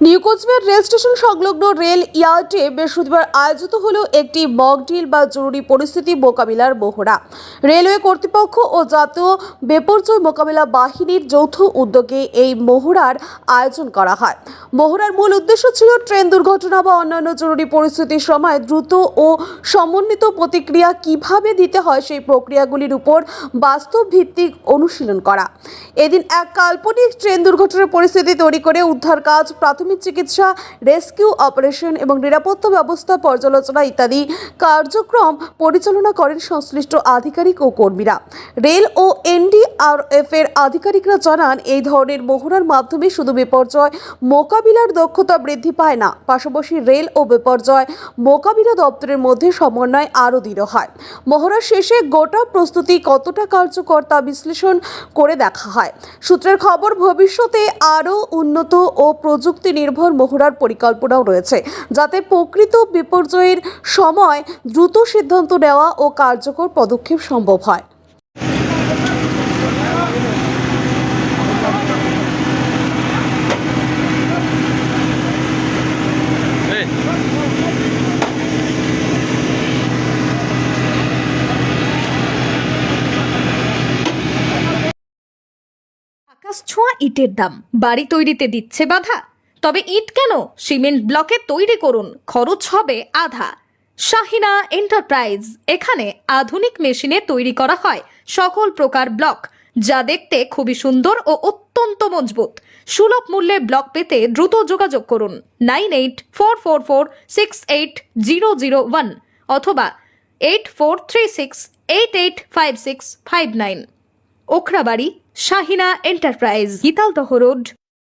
New Cooch Behar rail station সংলগ্ন rail ইয়ার্ডে বৃহস্পতিবার আয়োজিত হলো একটি মক ড্রিল বা জরুরি পরিস্থিতি মোকাবিলার মহড়া। রেলওয়ে কর্তৃপক্ষ ও জাতীয় বিপর্যয় মোকাবিলা বাহিনীর যৌথ উদ্যোগে এই মহড়ার আয়োজন করা হয়। মহড়ার মূল উদ্দেশ্য ছিল ট্রেন দুর্ঘটনা বা অন্যান্য জরুরি পরিস্থিতির সময় দ্রুত ও সমন্বিত প্রতিক্রিয়া কিভাবে দিতে হয় সেই প্রক্রিয়াগুলির উপর বাস্তব ভিত্তিক অনুশীলন করা। এদিন এক কাল্পনিক ট্রেন দুর্ঘটনার পরিস্থিতি তৈরি করে উদ্ধার কাজ, প্রাথমিক চিকিৎসা, রেস্কিউ অপারেশন এবং নিরাপত্তা ব্যবস্থা পর্যালোচনা ইত্যাদি কার্যক্রম পরিচালনা করেন সংশ্লিষ্ট আধিকারিক ও কর্মীরা। রেল ও এনডিআরএফ এর আধিকারিকরা জানান, এই ধরনের মহড়ার মাধ্যমে শুধু বিপর্যয় মোকাবিলার দক্ষতা বৃদ্ধি পায় না, পাশাপাশি রেল ও বিপর্যয় মোকাবিলা দপ্তরের মধ্যে সমন্বয় আরও দৃঢ় হয়। মহড়ার শেষে গোটা প্রস্তুতি কতটা কার্যকর তা বিশ্লেষণ করে দেখা হয়। সূত্রের খবর, ভবিষ্যতে আরও উন্নত ও প্রযুক্তি নির্ভর মহড়ার পরিকল্পনাও রয়েছে, যাতে প্রকৃত বিপর্যয়ের সময় দ্রুত সিদ্ধান্ত নেওয়া ও কার্যকর পদক্ষেপ সম্ভব হয়। আকাশ ছোঁয়া ইটের দাম বাড়ি তৈরিতে দিচ্ছে বাধা। তবে ইট কেন, সিমেন্ট ব্লকে তৈরি করুন, খরচ হবে আধা। শাহিনা এন্টারপ্রাইজ, এখানে আধুনিক মেশিনে তৈরি করা হয় সকল প্রকার ব্লক, যা দেখতে খুবই সুন্দর ও অত্যন্ত মজবুত। সুলভ মূল্যে ব্লক পেতে দ্রুত যোগাযোগ করুন 9844468001 অথবা 8436885659। Okhrabari, Shahina enterprise, Gitaldaha road,